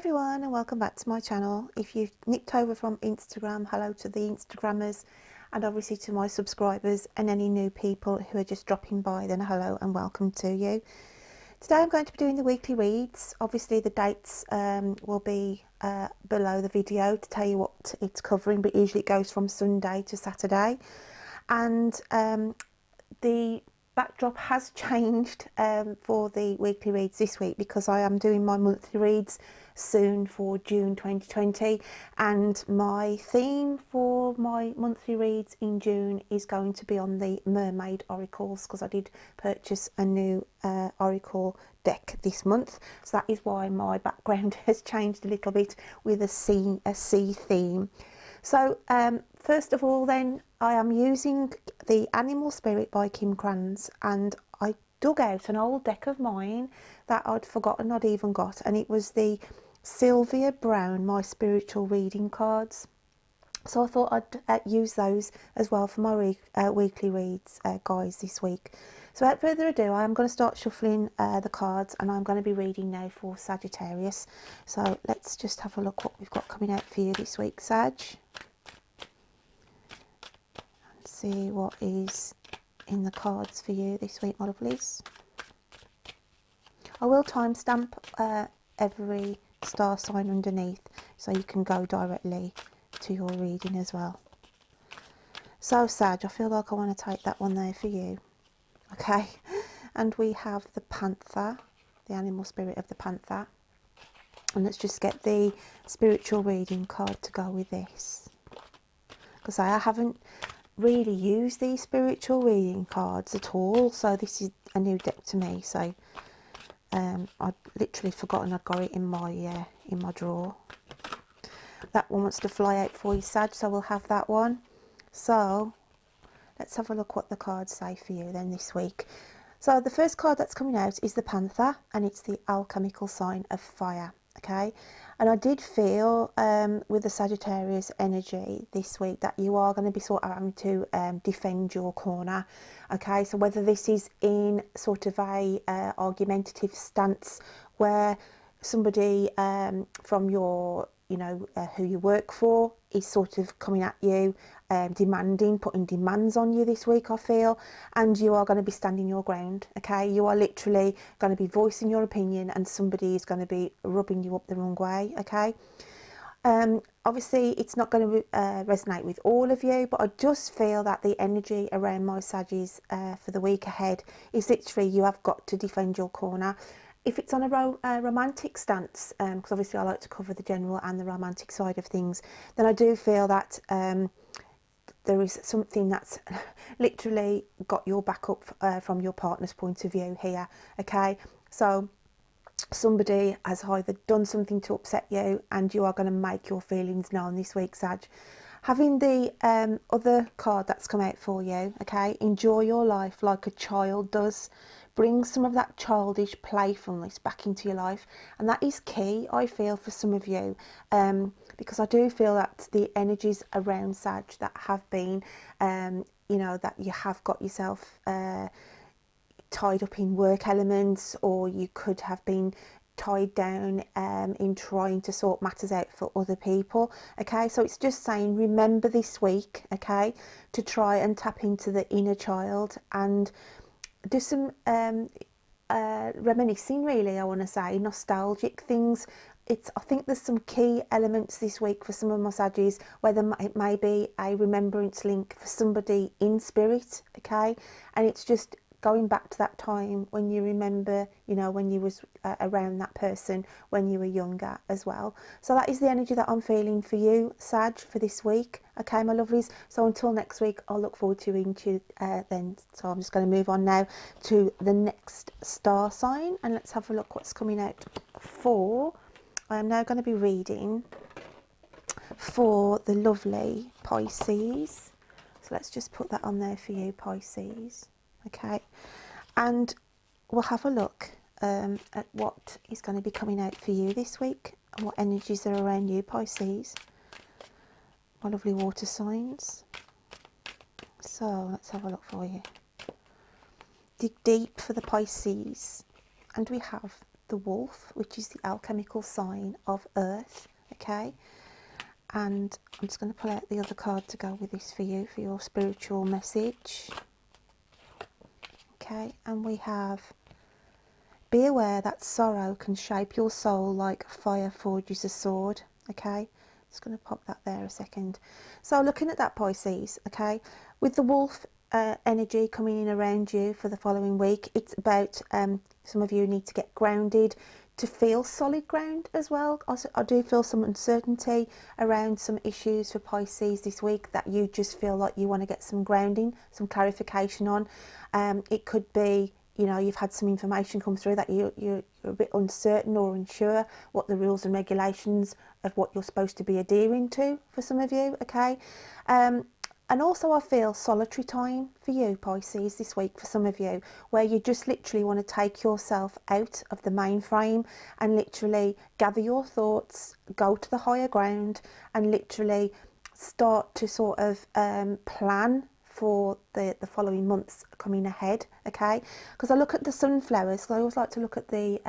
everyone, and welcome back to my channel. If you've nicked over from Instagram, hello to the Instagrammers, and obviously to my subscribers and any new people who are just dropping by, then hello and welcome to you. Today I'm going to be doing the weekly reads. Obviously the dates will be below the video to tell you what it's covering, but usually it goes from Sunday to Saturday. And the backdrop has changed for the weekly reads this week, because I am doing my monthly reads soon for June 2020, and my theme for my monthly reads in June is going to be on the mermaid oracles, because I did purchase a new oracle deck this month, so that is why my background has changed a little bit with a sea theme. So first of all then, I am using the Animal Spirit by Kim Krans, and I dug out an old deck of mine that I'd forgotten I'd even got, and it was the Sylvia Brown My Spiritual Reading cards. So I thought I'd use those as well for my weekly reads, guys, this week. So without further ado, I am going to start shuffling the cards, and I'm going to be reading now for Sagittarius. So let's just have a look what we've got coming out for you this week, Sag. And see what is in the cards for you this week, my lovelies. I will timestamp every star sign underneath, so you can go directly to your reading as well. So Sag, I feel like I want to take that one there for you. Okay, and we have the Panther, the Animal Spirit of the Panther, and let's just get the spiritual reading card to go with this, because I haven't really used these spiritual reading cards at all, so this is a new deck to me. So I'd literally forgotten I'd got it in my drawer. That one wants to fly out for you, Sag, so we'll have that one. So let's have a look what the cards say for you then this week. So the first card that's coming out is the Panther, and it's the alchemical sign of fire. Okay, and I did feel with the Sagittarius energy this week that you are going to be sort of having to defend your corner. Okay, so whether this is in sort of a argumentative stance where somebody from your who you work for is sort of coming at you, putting demands on you this week, I feel, and you are going to be standing your ground. Okay, you are literally going to be voicing your opinion, and somebody is going to be rubbing you up the wrong way. Okay, obviously it's not going to resonate with all of you, but I just feel that the energy around my Saggies for the week ahead is literally you have got to defend your corner. If it's on a romantic stance, because obviously I like to cover the general and the romantic side of things, then I do feel that there is something that's literally got your back up from your partner's point of view here. Okay, so somebody has either done something to upset you, and you are going to make your feelings known this week, Sag. Having the other card that's come out for you, okay, enjoy your life like a child does. Bring some of that childish playfulness back into your life, and that is key, I feel, for some of you, because I do feel that the energies around Sag that have been, that you have got yourself tied up in work elements, or you could have been tied down in trying to sort matters out for other people. Okay, so it's just saying, remember this week, okay, to try and tap into the inner child and do some reminiscing, really, I want to say, nostalgic things. I think there's some key elements this week for some of my Saggies where it may be a remembrance link for somebody in spirit. Okay, and it's just going back to that time when you remember, when you was around that person when you were younger as well. So that is the energy that I'm feeling for you, Sag, for this week. Okay, my lovelies. So until next week, I'll look forward to reading to you then. So I'm just going to move on now to the next star sign, and let's have a look what's coming out for. I am now going to be reading for the lovely Pisces. So let's just put that on there for you, Pisces. Okay, and we'll have a look at what is going to be coming out for you this week, and what energies are around you, Pisces, my lovely water signs. So let's have a look for you. Dig deep for the Pisces, and we have the wolf, which is the alchemical sign of earth, okay? And I'm just going to pull out the other card to go with this for you, for your spiritual message. Okay, and we have, be aware that sorrow can shape your soul like fire forges a sword. Okay, just going to pop that there a second. So looking at that, Pisces, okay, with the wolf energy coming in around you for the following week, it's about some of you need to get grounded, to feel solid ground as well. Also, I do feel some uncertainty around some issues for Pisces this week that you just feel like you want to get some grounding, some clarification on. It could be, you know, you've had some information come through that you're a bit uncertain or unsure what the rules and regulations of what you're supposed to be adhering to for some of you, okay? And also I feel solitary time for you, Pisces, this week for some of you, where you just literally want to take yourself out of the mainframe and literally gather your thoughts, go to the higher ground and literally start to sort of plan for the following months coming ahead, okay? Because I look at the sunflowers, so I always like to look at the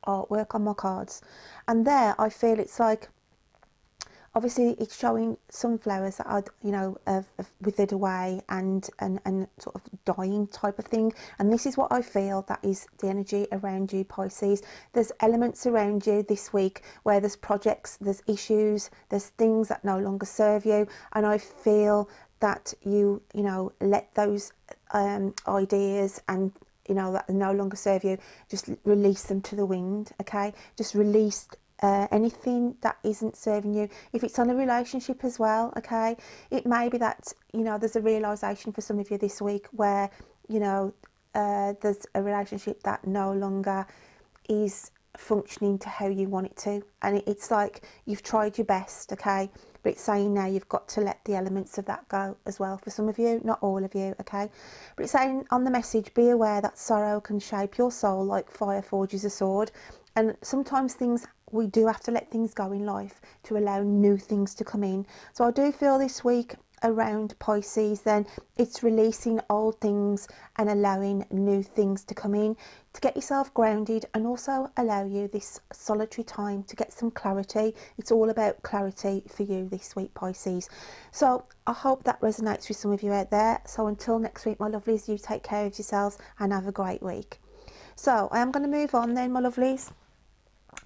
artwork on my cards, and there I feel it's like, obviously it's showing sunflowers that are, you know, have withered away and sort of dying type of thing, and this is what I feel that is the energy around you, Pisces. There's elements around you this week where there's projects, there's issues, there's things that no longer serve you, and I feel that you know, let those ideas and, you know, that no longer serve you, just release them to the wind, okay? Just release anything that isn't serving you. If it's on a relationship as well, okay, it may be that, you know, there's a realization for some of you this week where, you know, there's a relationship that no longer is functioning to how you want it to, and it's like you've tried your best, okay, but it's saying now you've got to let the elements of that go as well for some of you, not all of you, okay? But it's saying on the message, be aware that sorrow can shape your soul like fire forges a sword, and sometimes we do have to let things go in life to allow new things to come in. So I do feel this week around Pisces, then it's releasing old things and allowing new things to come in to get yourself grounded, and also allow you this solitary time to get some clarity. It's all about clarity for you this week, Pisces. So I hope that resonates with some of you out there. So until next week, my lovelies, you take care of yourselves and have a great week. So I am going to move on then, my lovelies,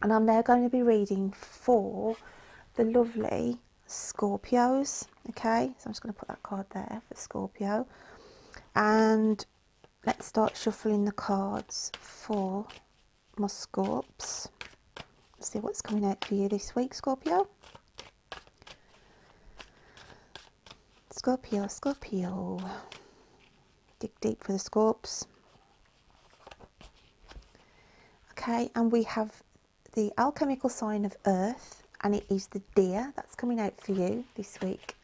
and I'm now going to be reading for the lovely Scorpios, okay? So I'm just going to put that card there for Scorpio, and let's start shuffling the cards for my Scorps. Let's see what's coming out for you this week, Scorpio. Scorpio, Scorpio. Dig deep for the Scorps. Okay, and we have the alchemical sign of earth, and it is the deer that's coming out for you this week.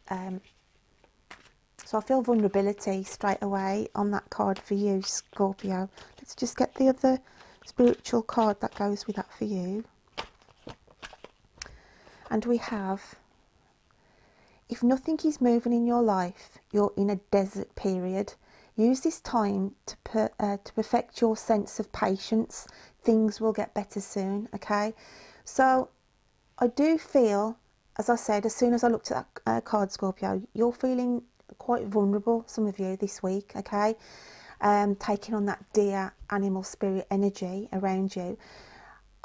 So I feel vulnerability straight away on that card for you, Scorpio. Let's just get the other spiritual card that goes with that for you. And we have, if nothing is moving in your life, you're in a desert period. Use this time to perfect your sense of patience. Things will get better soon, okay? So I do feel, as I said, as soon as I looked at that card, Scorpio, you're feeling quite vulnerable, some of you, this week, okay? Taking on that deer animal spirit energy around you.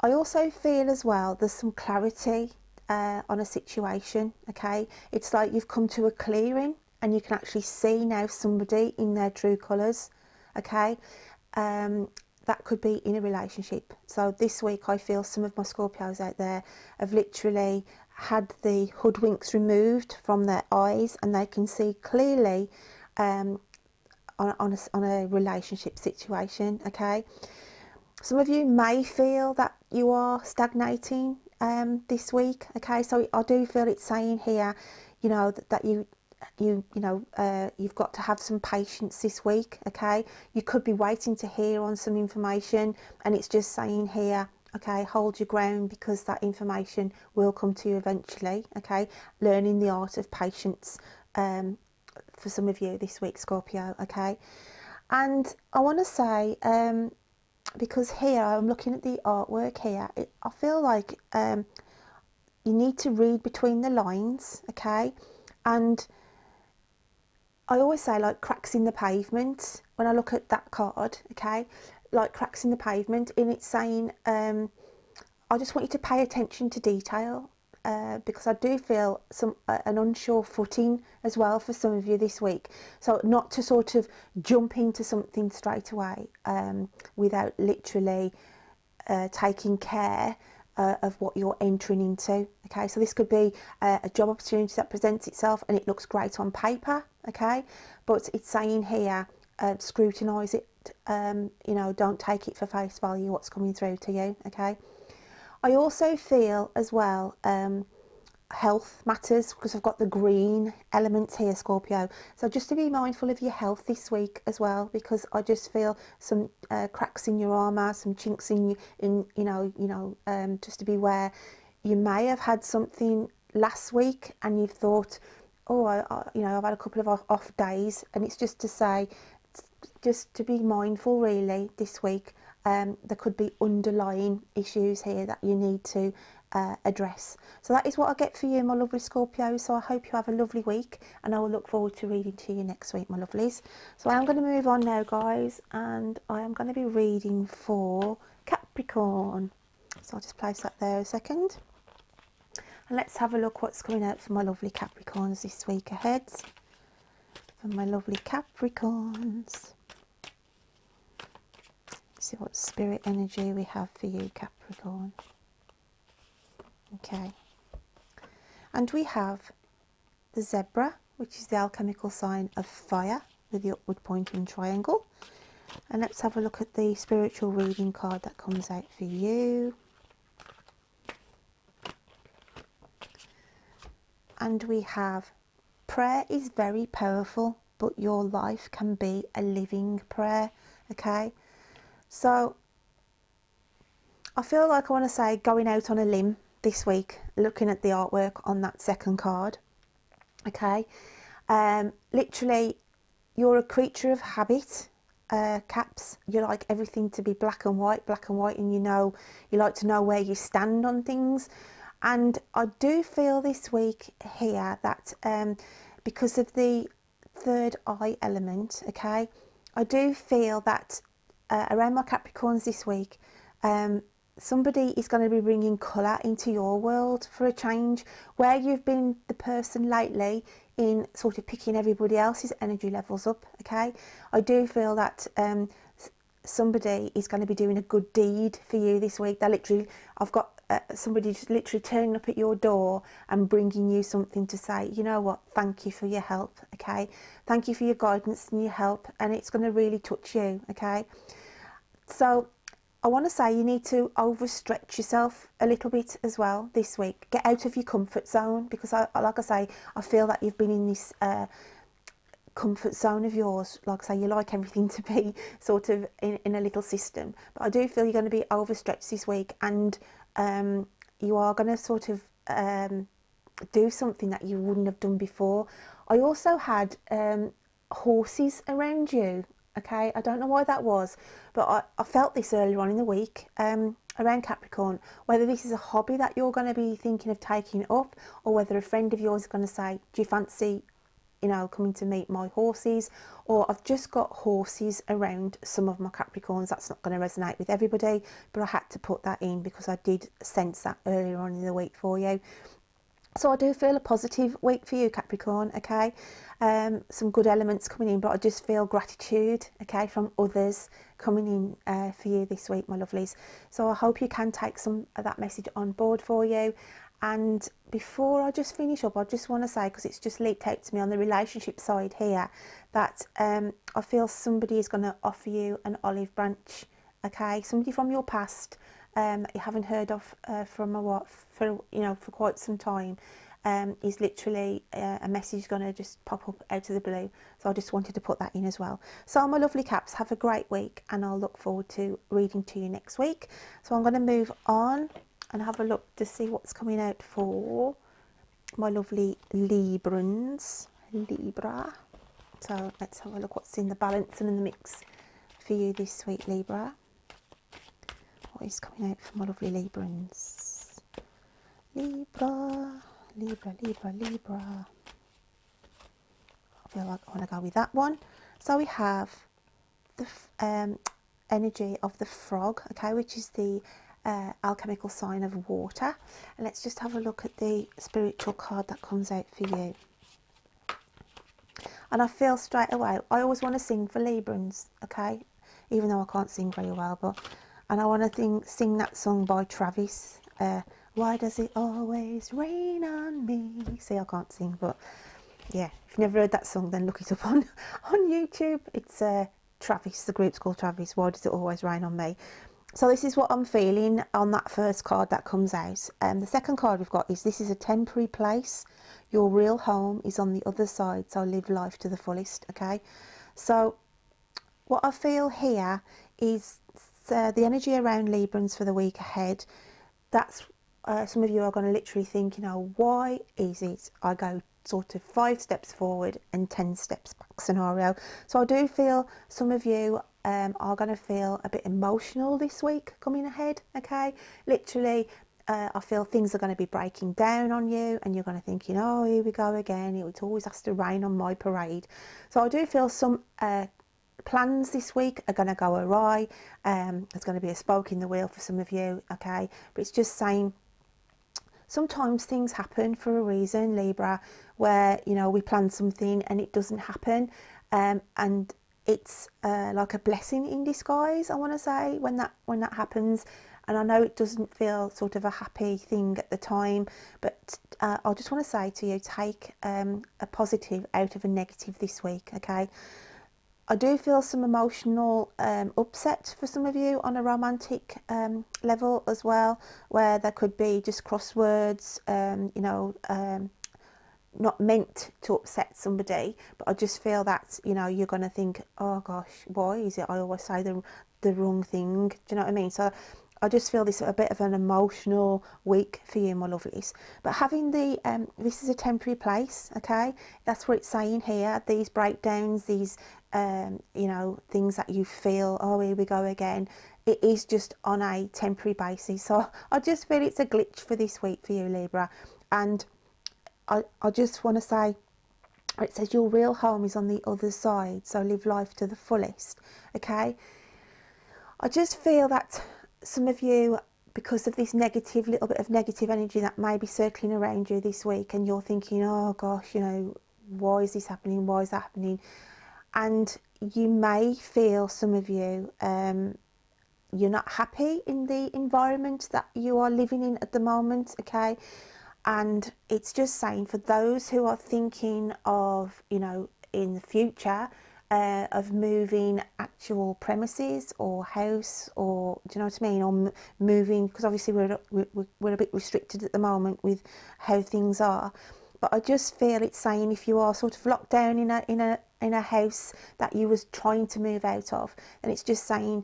I also feel as well there's some clarity on a situation, okay? It's like you've come to a clearing and you can actually see now somebody in their true colours, okay? That could be in a relationship. So this week I feel some of my Scorpios out there have literally had the hoodwinks removed from their eyes, and they can see clearly on a relationship situation, okay? Some of you may feel that you are stagnating this week, okay? So I do feel it's saying here, you know, that you've got to have some patience this week, okay? You could be waiting to hear on some information, and it's just saying here, okay, hold your ground, because that information will come to you eventually, okay? Learning the art of patience for some of you this week, Scorpio, okay? And I want to say because here I'm looking at the artwork here, I feel like you need to read between the lines, okay? And I always say, like, cracks in the pavement when I look at that card, okay? Like cracks in the pavement, and it's saying I just want you to pay attention to detail, because I do feel an unsure footing as well for some of you this week. So not to sort of jump into something straight away without literally taking care of what you're entering into. Okay, so this could be a job opportunity that presents itself and it looks great on paper, okay, but it's saying here, scrutinise it, you know, don't take it for face value what's coming through to you, okay. I also feel as well health matters, because I've got the green elements here, Scorpio. So just to be mindful of your health this week as well, because I just feel some cracks in your armour, some chinks just to be aware. You may have had something last week and you've thought, oh, I've had a couple of off days, and it's just to say, just to be mindful really this week. There could be underlying issues here that you need to address. So that is what I get for you, my lovely Scorpio. So I hope you have a lovely week, and I will look forward to reading to you next week, my lovelies. So I am going to move on now, guys, and I am going to be reading for Capricorn. So I'll just place that there a second, and let's have a look what's coming out for my lovely Capricorns this week ahead. For my lovely Capricorns, see what spirit energy we have for you, Capricorn. Okay, and we have the zebra, which is the alchemical sign of fire with the upward pointing triangle. And let's have a look at the spiritual reading card that comes out for you. And we have, prayer is very powerful, but your life can be a living prayer. Okay, so I feel like I want to say going out on a limb this week, looking at the artwork on that second card. Okay, literally, you're a creature of habit, Caps. You like everything to be black and white, and you like to know where you stand on things. And I do feel this week here that because of the third eye element, okay, I do feel that around my Capricorns this week, somebody is going to be bringing colour into your world for a change, where you've been the person lately in sort of picking everybody else's energy levels up, okay. I do feel that somebody is going to be doing a good deed for you this week. I've got somebody just literally turning up at your door and bringing you something to say, you know what, thank you for your help, okay, thank you for your guidance and your help, and it's going to really touch you, okay. So I want to say you need to overstretch yourself a little bit as well this week. Get out of your comfort zone, because like I say, I feel that you've been in this comfort zone of yours. Like I say, you like everything to be sort of in a little system, but I do feel you're going to be overstretched this week, and you are going to sort of do something that you wouldn't have done before. I also had horses around you. Okay, I don't know why that was, but I felt this earlier on in the week around Capricorn, whether this is a hobby that you're going to be thinking of taking up, or whether a friend of yours is going to say, do you fancy, coming to meet my horses? Or I've just got horses around some of my Capricorns. That's not going to resonate with everybody, but I had to put that in because I did sense that earlier on in the week for you. So I do feel a positive week for you, Capricorn, okay? Some good elements coming in, but I just feel gratitude, okay, from others coming in for you this week, my lovelies. So I hope you can take some of that message on board for you. And before I just finish up, I just want to say, because it's just leaked out to me on the relationship side here, that I feel somebody is going to offer you an olive branch, okay? Somebody from your past that you haven't heard of for quite some time, is literally a message going to just pop up out of the blue. So I just wanted to put that in as well. So my lovely Caps, have a great week, and I'll look forward to reading to you next week. So I'm going to move on and have a look to see what's coming out for my lovely Librans, Libra. So let's have a look what's in the balance and in the mix for you this week, Libra. what is coming out for my lovely Librans? Libra, Libra, Libra, Libra. I feel like I want to go with that one. So we have the energy of the frog, okay, which is the alchemical sign of water. And let's just have a look at the spiritual card that comes out for you. And I feel straight away, I always want to sing for Librans, okay, even though I can't sing very well, and I want to sing that song by Travis, Why Does It Always Rain on Me? See, I can't sing, but yeah, if you've never heard that song, then look it up on YouTube. It's Travis, the group's called Travis, Why Does It Always Rain on Me? So this is what I'm feeling on that first card that comes out. The second card we've got is, this is a temporary place. Your real home is on the other side, so live life to the fullest, okay? So what I feel here is the energy around Librans for the week ahead. That's some of you are going to literally think, you know, why is it I go sort of 5 steps forward and 10 steps back scenario. So I do feel some of you are going to feel a bit emotional this week coming ahead, okay? Literally, I feel things are going to be breaking down on you, and you're going to think, you know, here we go again, it always has to rain on my parade. So I do feel some plans this week are going to go awry. There's going to be a spoke in the wheel for some of you, okay? But it's just saying, sometimes things happen for a reason, Libra, where, you know, we plan something and it doesn't happen, and it's like a blessing in disguise, I want to say, when that happens. And I know it doesn't feel sort of a happy thing at the time, but I just want to say to you, take a positive out of a negative this week, okay? I do feel some emotional upset for some of you on a romantic level as well, where there could be just crosswords, you know, not meant to upset somebody, but I just feel that, you know, you're going to think, oh gosh, why is it I always say the wrong thing? Do you know what I mean? So I just feel this a bit of an emotional week for you, my lovelies. But having the this is a temporary place, okay? That's what it's saying here. These breakdowns, these you know, things that you feel, oh, here we go again, it is just on a temporary basis. So I just feel it's a glitch for this week for you, Libra. And I just want to say, it says your real home is on the other side, so live life to the fullest, okay? I just feel that some of you, because of this negative, little bit of negative energy that may be circling around you this week, and you're thinking, oh gosh, you know, why is this happening? Why is that happening? And you may feel, some of you, you're not happy in the environment that you are living in at the moment, okay? And it's just saying, for those who are thinking of, you know, in the future, of moving actual premises or house, or do you know what I mean, or moving, because obviously we're a bit restricted at the moment with how things are. But I just feel it's saying, if you are sort of locked down in a house that you was trying to move out of, then it's just saying,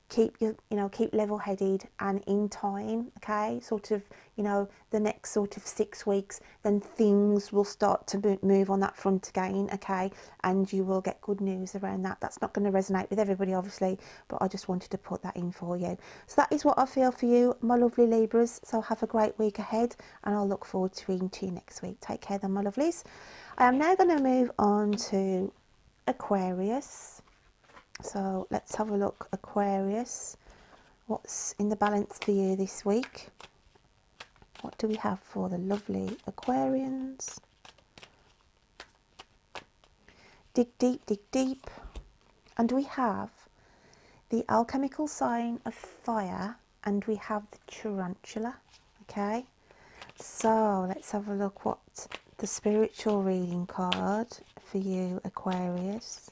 keep level-headed, and in time, okay, sort of, you know, the next sort of 6 weeks, then things will start to move on that front again, okay, and you will get good news around that. That's not going to resonate with everybody, obviously, but I just wanted to put that in for you. So that is what I feel for you, my lovely Libras. So have a great week ahead, and I'll look forward to reading to you next week. Take care then, my lovelies. I am now going to move on to Aquarius. So let's have a look, Aquarius. What's in the balance for you this week? What do we have for the lovely Aquarians? Dig deep, dig deep. And we have the alchemical sign of fire, and we have the tarantula, okay? So let's have a look what the spiritual reading card for you, Aquarius,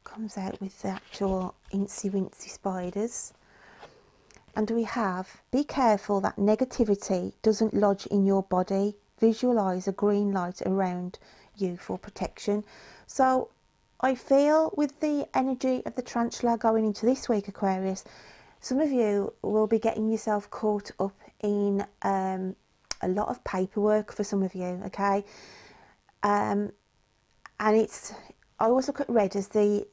comes out with the actual incy wincy spiders. And we have, be careful that negativity doesn't lodge in your body. Visualize a green light around you for protection. So I feel, with the energy of the tarantula going into this week, Aquarius, some of you will be getting yourself caught up in a lot of paperwork for some of you, okay? And it's, I always look at red as the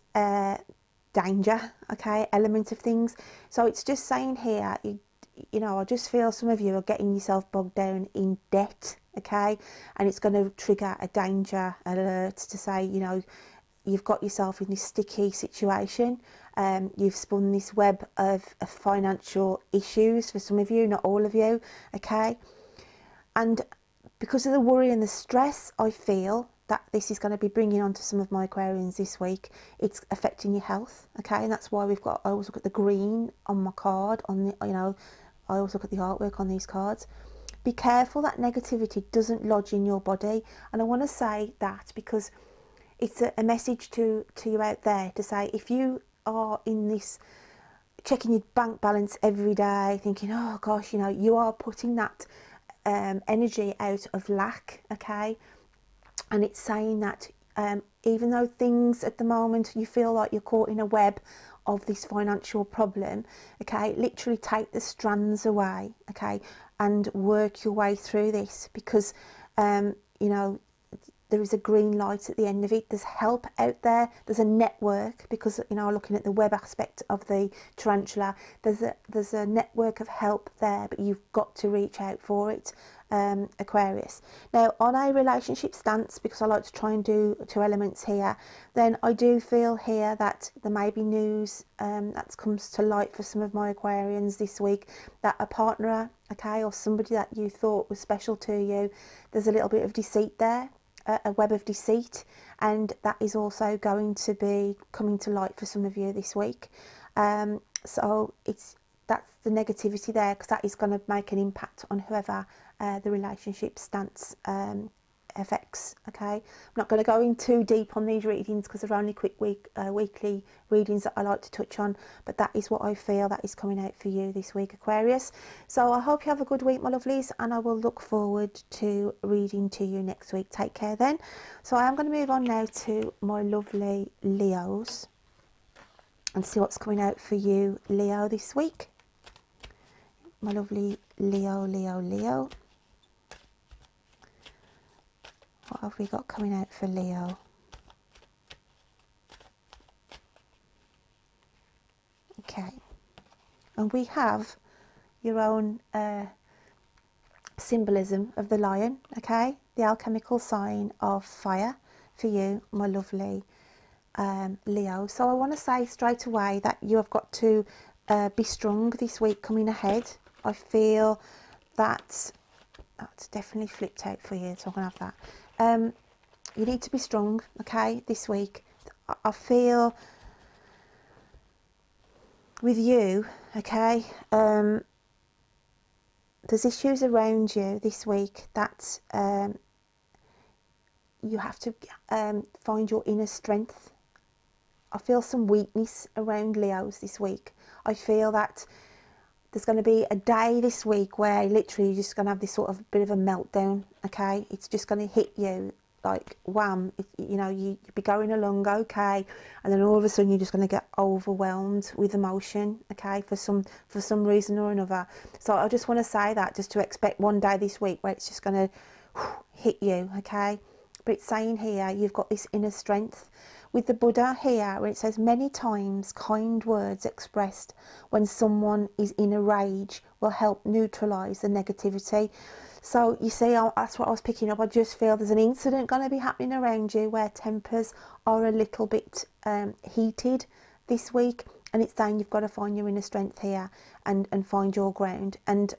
danger, okay, element of things. So it's just saying here, you know, I just feel some of you are getting yourself bogged down in debt, okay, and it's going to trigger a danger alert to say, you know, you've got yourself in this sticky situation. You've spun this web of financial issues for some of you, not all of you, okay, and because of the worry and the stress, I feel that this is going to be bringing on to some of my Aquarians this week. It's affecting your health, okay, and that's why I always look at the green on my card, on the, you know, I always look at the artwork on these cards. Be careful that negativity doesn't lodge in your body, and I want to say that because it's a message to you out there to say, if you are in this checking your bank balance every day, thinking, oh gosh, you know, you are putting that energy out of lack, okay, and it's saying that even though things at the moment you feel like you're caught in a web of this financial problem, okay, literally take the strands away, okay, and work your way through this, because you know, there is a green light at the end of it. There's help out there. There's a network, because, you know, looking at the web aspect of the tarantula, there's a network of help there, but you've got to reach out for it, Aquarius. Now, on a relationship stance, because I like to try and do 2 elements here, then I do feel here that there may be news that comes to light for some of my Aquarians this week, that a partner, okay, or somebody that you thought was special to you, there's a little bit of deceit there, a web of deceit, and that is also going to be coming to light for some of you this week. So that's the negativity there, because that is going to make an impact on whoever the relationship stance affects, okay. I'm not going to go in too deep on these readings because they're only quick weekly readings that I like to touch on, but that is what I feel that is coming out for you this week, Aquarius. So I hope you have a good week, my lovelies, and I will look forward to reading to you next week. Take care then. So I am going to move on now to my lovely Leos and see what's coming out for you, Leo, this week. My lovely Leo. What have we got coming out for Leo? Okay, and we have your own symbolism of the lion, okay, the alchemical sign of fire for you, my lovely Leo. So I want to say straight away that you have got to be strong this week coming ahead. I feel that that's definitely flipped out for you, so I'm going to have that. You need to be strong, okay, this week. I feel with you, okay, there's issues around you this week that you have to find your inner strength. I feel some weakness around Leos this week. I feel that there's going to be a day this week where literally you're just going to have this sort of bit of a meltdown, okay? It's just going to hit you like wham, you know, you'd be going along okay, and then all of a sudden you're just going to get overwhelmed with emotion, okay, for some reason or another. So I just want to say that, just to expect one day this week where it's just going to hit you, okay? But it's saying here you've got this inner strength. With the Buddha here, where it says many times kind words expressed when someone is in a rage will help neutralize the negativity. So you see, that's what I was picking up. I just feel there's an incident going to be happening around you where tempers are a little bit heated this week, and it's saying you've got to find your inner strength here and find your ground. And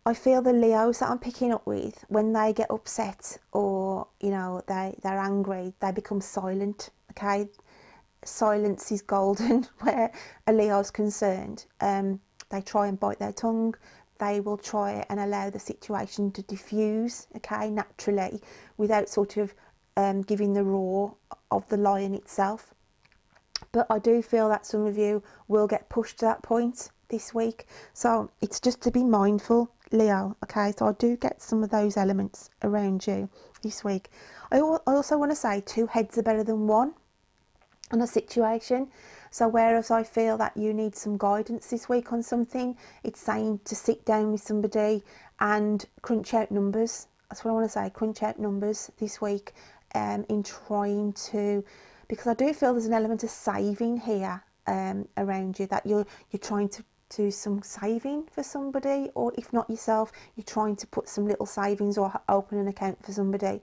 I feel the Leos that I'm picking up with, when they get upset or, you know, they're angry, they become silent, okay? Silence is golden where a Leo's concerned. They try and bite their tongue. They will try and allow the situation to diffuse, okay, naturally, without sort of giving the roar of the lion itself. But I do feel that some of you will get pushed to that point this week. So it's just to be mindful, Leo, okay? So I do get some of those elements around you this week. I also want to say 2 heads are better than 1 on a situation. So whereas I feel that you need some guidance this week on something, it's saying to sit down with somebody and crunch out numbers. That's what I want to say, crunch out numbers this week in trying to because I do feel there's an element of saving here around you, that you're trying to do some saving for somebody, or if not yourself, you're trying to put some little savings or open an account for somebody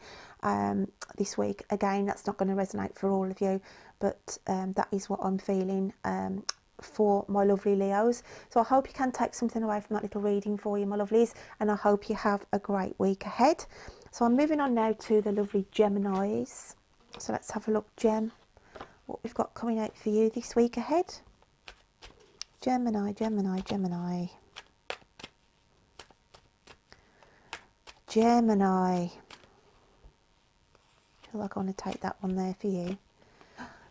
this week. Again, that's not going to resonate for all of you, but that is what I'm feeling for my lovely Leos. So I hope you can take something away from that little reading for you, my lovelies, and I hope you have a great week ahead. So I'm moving on now to the lovely Geminis. So let's have a look, Gem, what we've got coming out for you this week ahead. Gemini, Gemini, Gemini. Gemini. I feel like I want to take that one there for you.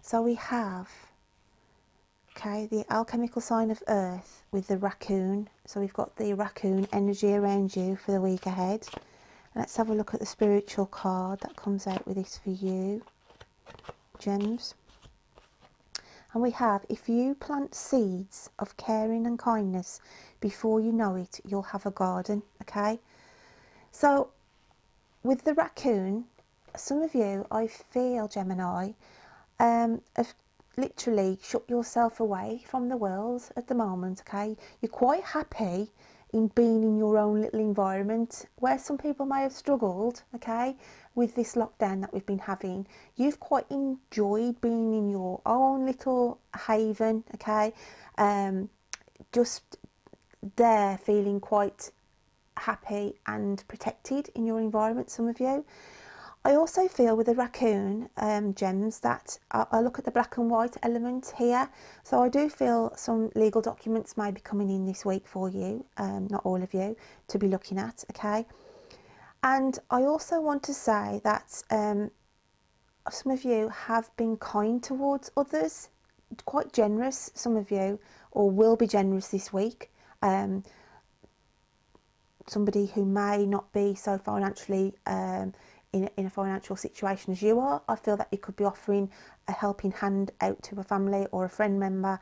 So we have, okay, the alchemical sign of Earth with the raccoon. So we've got the raccoon energy around you for the week ahead. And let's have a look at the spiritual card that comes out with this for you, Gems. And we have, if you plant seeds of caring and kindness, before you know it, you'll have a garden, okay? So with the raccoon, some of you, I feel, Gemini, have literally shut yourself away from the world at the moment, okay? You're quite happy in being in your own little environment, where some people may have struggled, okay, with this lockdown that we've been having. You've quite enjoyed being in your own little haven, okay, just there feeling quite happy and protected in your environment, some of you. I also feel with the raccoon, Gems, that I look at the black and white element here. So I do feel some legal documents may be coming in this week for you, not all of you, to be looking at, okay? And I also want to say that some of you have been kind towards others, quite generous, some of you, or will be generous this week. Somebody who may not be so financially in a financial situation as you are, I feel that you could be offering a helping hand out to a family or a friend member,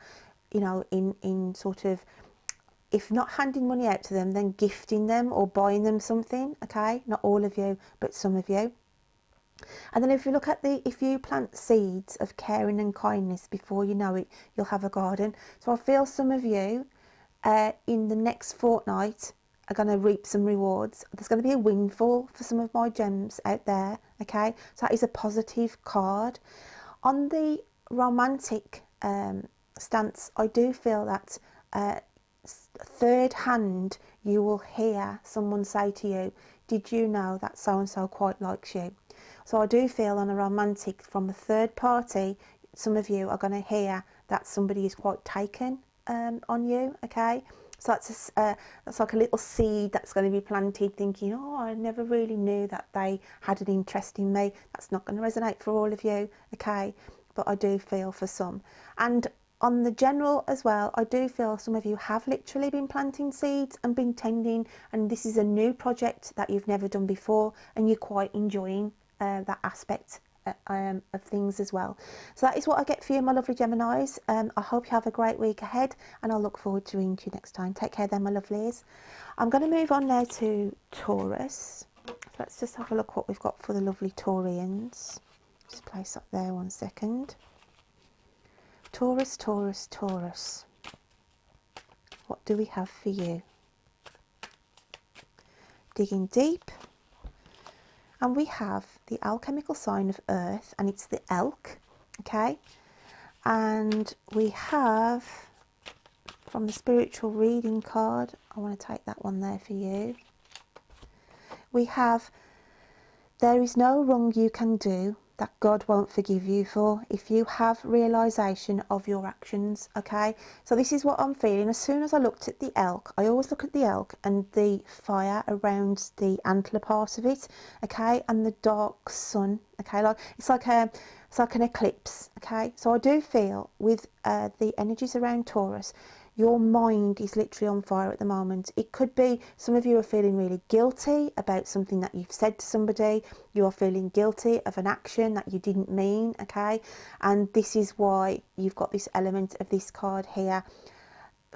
you know, in sort of, if not handing money out to them, then gifting them or buying them something, okay? Not all of you, but some of you. And then if you look at if you plant seeds of caring and kindness, before you know it, you'll have a garden. So I feel some of you in the next fortnight are going to reap some rewards. There's going to be a windfall for some of my gems out there, okay? So that is a positive card. On the romantic stance, I do feel that third hand, you will hear someone say to you, did you know that so-and-so quite likes you? So I do feel on a romantic, from a third party, some of you are going to hear that somebody is quite taken on you, okay? So that's like a little seed that's going to be planted, thinking, oh, I never really knew that they had an interest in me. That's not going to resonate for all of you, okay? But I do feel for some. And on the general as well, I do feel some of you have literally been planting seeds and been tending, and this is a new project that you've never done before, and you're quite enjoying that aspect of things as well. So that is what I get for you, my lovely Geminis. I hope you have a great week ahead, and I'll look forward to reading to you next time. Take care then, my lovelies. I'm going to move on now to Taurus. So let's just have a look what we've got for the lovely Taurians. Just place up there 1 second. Taurus, Taurus, Taurus. What do we have for you? Digging deep. And we have the alchemical sign of Earth, and it's the elk, okay? And we have, from the spiritual reading card, I want to take that one there for you. We have, there is no wrong you can do that God won't forgive you for if you have realization of your actions, okay? So this is what I'm feeling. As soon as I looked at the elk, I always look at the elk and the fire around the antler part of it, okay, and the dark sun, okay, like it's like an eclipse, okay? So I do feel with the energies around Taurus, your mind is literally on fire at the moment. It could be some of you are feeling really guilty about something that you've said to somebody. You are feeling guilty of an action that you didn't mean, okay? And this is why you've got this element of this card here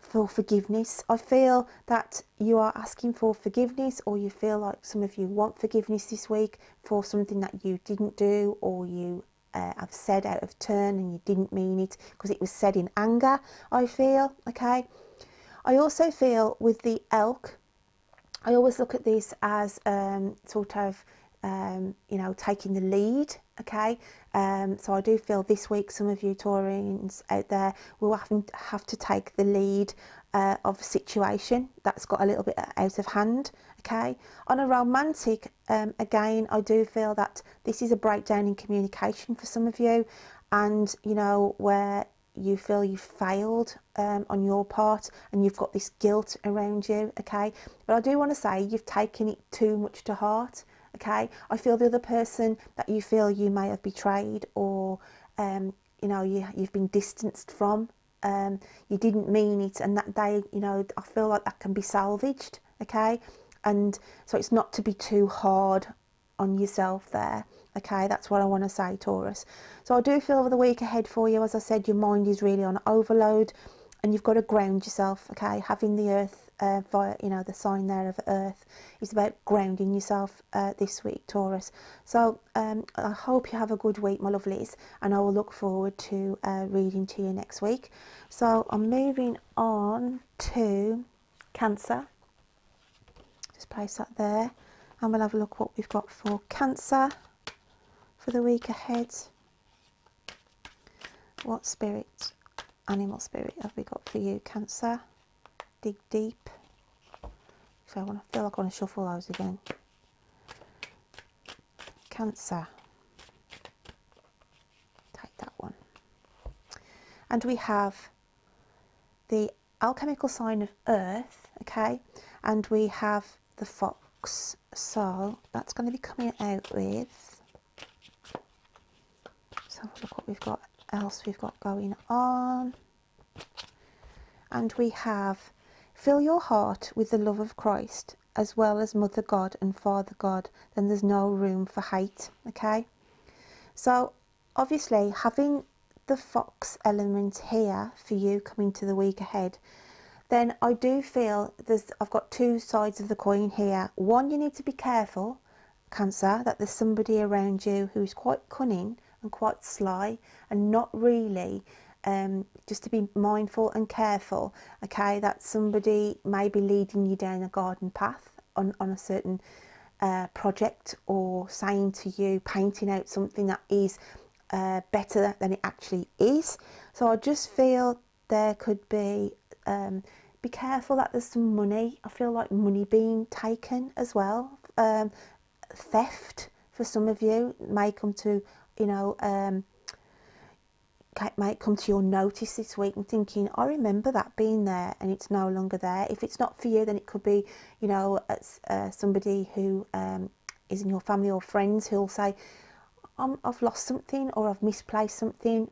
for forgiveness. I feel that you are asking for forgiveness, or you feel like some of you want forgiveness this week for something that you didn't do, or you have said out of turn and you didn't mean it because it was said in anger, I feel, okay? I also feel with the elk, I always look at this as sort of, you know, taking the lead, okay? So I do feel this week some of you Taurians out there will have to take the lead of a situation that's got a little bit out of hand, okay? On a romantic, again, I do feel that this is a breakdown in communication for some of you, and, you know, where you feel you failed on your part and you've got this guilt around you, okay? But I do want to say you've taken it too much to heart, okay? I feel the other person that you feel you may have betrayed or you know, you've been distanced from, you didn't mean it, and that they, you know, I feel like that can be salvaged, okay? And so it's not to be too hard on yourself there, okay? That's what I want to say, Taurus. So I do feel over the week ahead for you, as I said, your mind is really on overload and you've got to ground yourself, okay? Having the earth via, you know, the sign there of earth is about grounding yourself this week, Taurus. So I hope you have a good week, my lovelies, and I will look forward to reading to you next week. So I'm moving on to Cancer. Just place that there and we'll have a look what we've got for Cancer for the week ahead. What spirit, animal spirit, have we got for you, Cancer? Dig deep. So I feel like I want to shuffle those again. Cancer. Take that one. And we have the alchemical sign of earth, okay? And we have the fox. So that's going to be coming out with, so look what we've got else we've got going on. And we have, fill your heart with the love of Christ as well as Mother God and Father God, then there's no room for hate, okay? So obviously having the fox element here for you coming to the week ahead, then I do feel I've got two sides of the coin here. One, you need to be careful, Cancer, that there's somebody around you who's quite cunning and quite sly and not really, just to be mindful and careful, okay, that somebody may be leading you down a garden path on a certain project, or saying to you, painting out something that is better than it actually is. So I just feel there could be careful that there's some money. I feel like money being taken as well. Theft for some of you may come to, you know, might come to your notice this week and thinking, I remember that being there and it's no longer there. If it's not for you, then it could be, you know, somebody who is in your family or friends who'll say, I've lost something or I've misplaced something.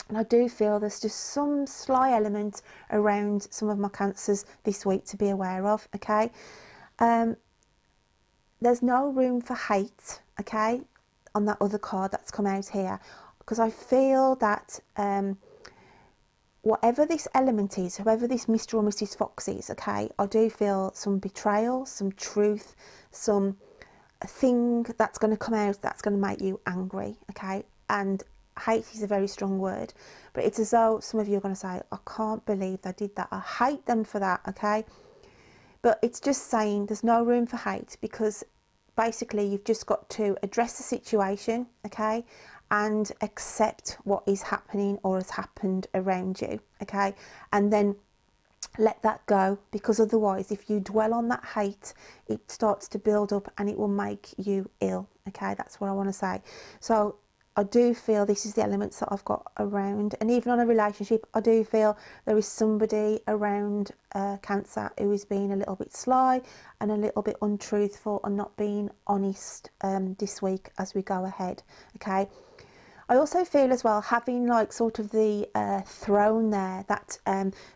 And I do feel there's just some sly element around some of my Cancers this week to be aware of, okay? There's no room for hate, okay, on that other card that's come out here, because I feel that whatever this element is, whoever this Mr. or Mrs. Fox is, okay, I do feel some betrayal, some truth, some thing that's going to come out that's going to make you angry, okay? And hate is a very strong word, but it's as though some of you are going to say, I can't believe they did that, I hate them for that, okay? But it's just saying there's no room for hate, because basically you've just got to address the situation, okay, and accept what is happening or has happened around you, okay, and then let that go, because otherwise if you dwell on that hate, it starts to build up and it will make you ill, okay? That's what I want to say. So I do feel this is the elements that I've got around, and even on a relationship, I do feel there is somebody around Cancer who is being a little bit sly and a little bit untruthful and not being honest this week as we go ahead, okay? I also feel as well, having like sort of the throne there, that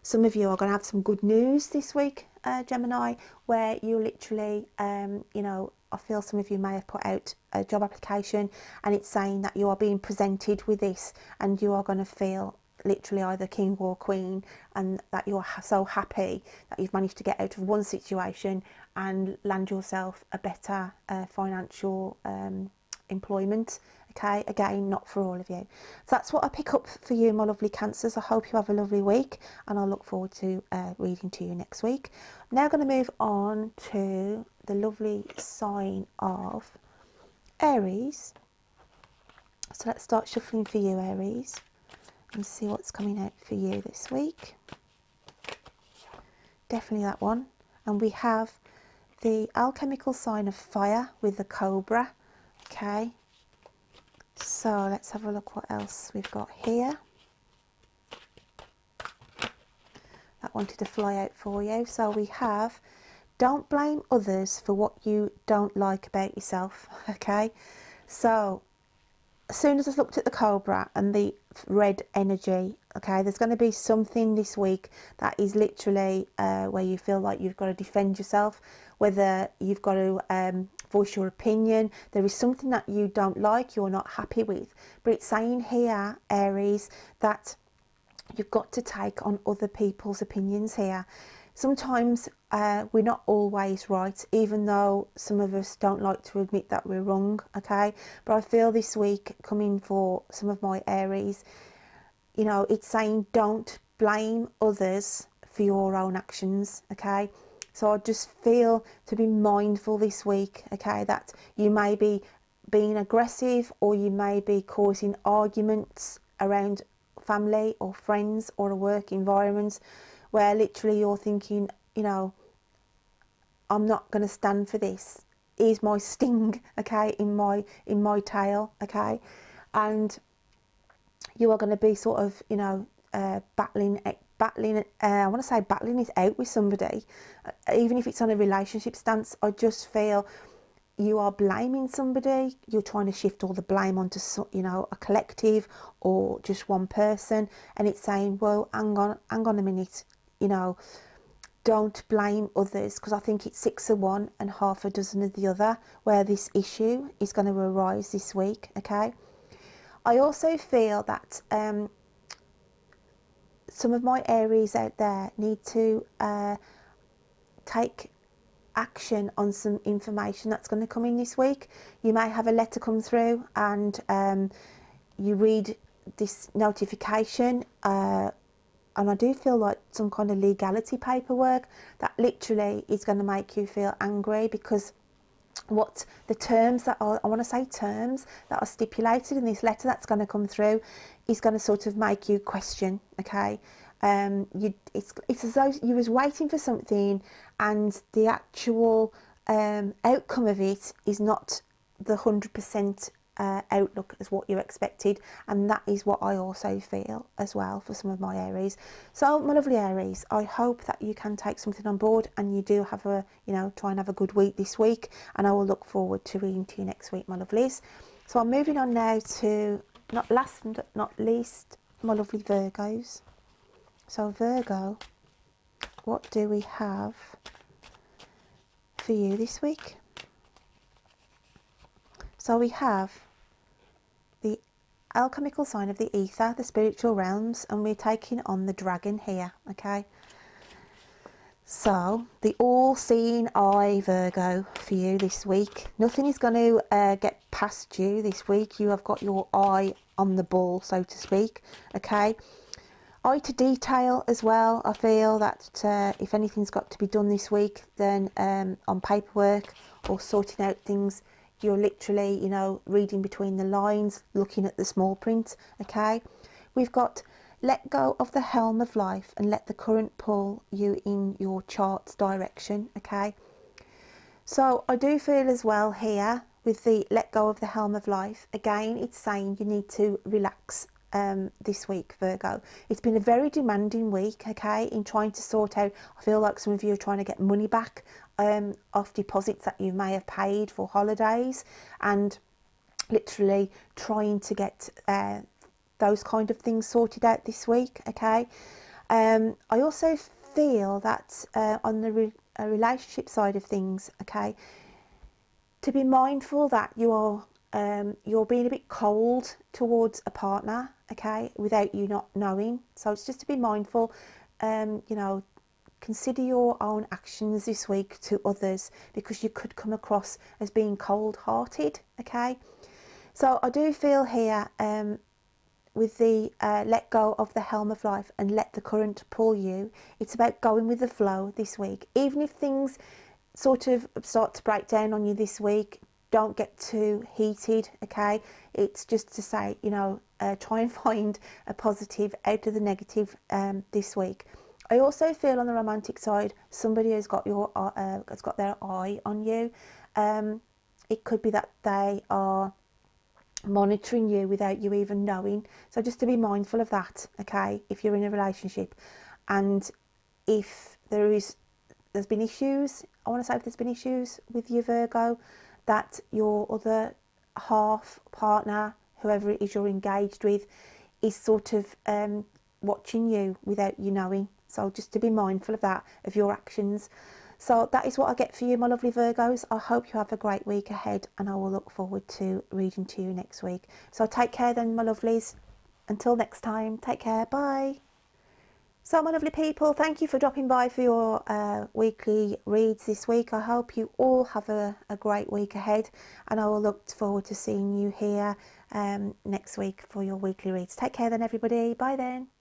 some of you are going to have some good news this week, Gemini, where you literally, you know, I feel some of you may have put out a job application and it's saying that you are being presented with this and you are going to feel literally either king or queen, and that you're so happy that you've managed to get out of one situation and land yourself a better financial employment, Okay, again, not for all of you. So that's what I pick up for you, my lovely Cancers. I hope you have a lovely week, and I look forward to reading to you next week. I'm now going to move on to the lovely sign of Aries. So let's start shuffling for you, Aries, and see what's coming out for you this week. Definitely that one. And we have the alchemical sign of fire with the cobra. Okay, so let's have a look what else we've got here. That wanted to fly out for you. So we have, don't blame others for what you don't like about yourself. Okay, so as soon as I looked at the cobra and the red energy, okay, there's going to be something this week that is literally where you feel like you've got to defend yourself, whether you've got to voice your opinion. There is something that you don't like, you're not happy with, but it's saying here, Aries, that you've got to take on other people's opinions here. Sometimes we're not always right, even though some of us don't like to admit that we're wrong, okay? But I feel this week, coming for some of my Aries, you know, it's saying don't blame others for your own actions, okay? So I just feel to be mindful this week, okay, that you may be being aggressive, or you may be causing arguments around family or friends or a work environment, where literally you're thinking, you know, I'm not going to stand for this. Here's my sting, okay, in my tail, okay, and you are going to be sort of, you know, battling. I want to say battling it out with somebody, even if it's on a relationship stance. I just feel you are blaming somebody. You're trying to shift all the blame onto, you know, a collective or just one person, and it's saying, well, hang on a minute, you know, don't blame others, because I think it's 6 of one and half a dozen of the other where this issue is going to arise this week, okay? I also feel that some of my Aries out there need to take action on some information that's going to come in this week. You may have a letter come through, and you read this notification, and I do feel like some kind of legality paperwork that literally is going to make you feel angry, because what the terms that are, I want to say terms that are stipulated in this letter that's going to come through, is going to sort of make you question, okay? It's as though you was waiting for something, and the actual outcome of it is not the 100% outlook as what you expected, and that is what I also feel as well for some of my Aries. So my lovely Aries, I hope that you can take something on board, and you do have a, you know, try and have a good week this week, and I will look forward to reading to you next week, my lovelies. So I'm moving on now to, not last but not least, my lovely Virgos. So Virgo, what do we have for you this week? So we have the alchemical sign of the ether, the spiritual realms, and we're taking on the dragon here, okay? So the all-seeing eye, Virgo, for you this week. Nothing is going to get past you this week. You have got your eye on the ball, so to speak, okay? Eye to detail as well. I feel that if anything's got to be done this week, then on paperwork or sorting out things, you're literally, you know, reading between the lines, looking at the small print, okay? We've got let go of the helm of life and let the current pull you in your chart's direction, okay? So I do feel as well here with the let go of the helm of life, again, it's saying you need to relax this week, Virgo. It's been a very demanding week, okay, in trying to sort out, I feel like some of you are trying to get money back off deposits that you may have paid for holidays, and literally trying to get those kind of things sorted out this week, okay? I also feel that on the relationship side of things, okay, to be mindful that you're being a bit cold towards a partner, okay, without you not knowing. So it's just to be mindful, you know, consider your own actions this week to others, because you could come across as being cold-hearted, okay? So I do feel here with the let go of the helm of life and let the current pull you. It's about going with the flow this week. Even if things sort of start to break down on you this week, don't get too heated, okay? It's just to say, you know, try and find a positive out of the negative this week. I also feel on the romantic side, somebody has got their eye on you. It could be that they are monitoring you without you even knowing. So just to be mindful of that, okay, if you're in a relationship. And if there's been issues, I want to say if there's been issues with you, Virgo, that your other half, partner, whoever it is you're engaged with, is sort of watching you without you knowing. So just to be mindful of that, of your actions. So that is what I get for you, my lovely Virgos. I hope you have a great week ahead, and I will look forward to reading to you next week. So take care then, my lovelies. Until next time, take care. Bye. So my lovely people, thank you for dropping by for your weekly reads this week. I hope you all have a great week ahead, and I will look forward to seeing you here next week for your weekly reads. Take care then, everybody. Bye then.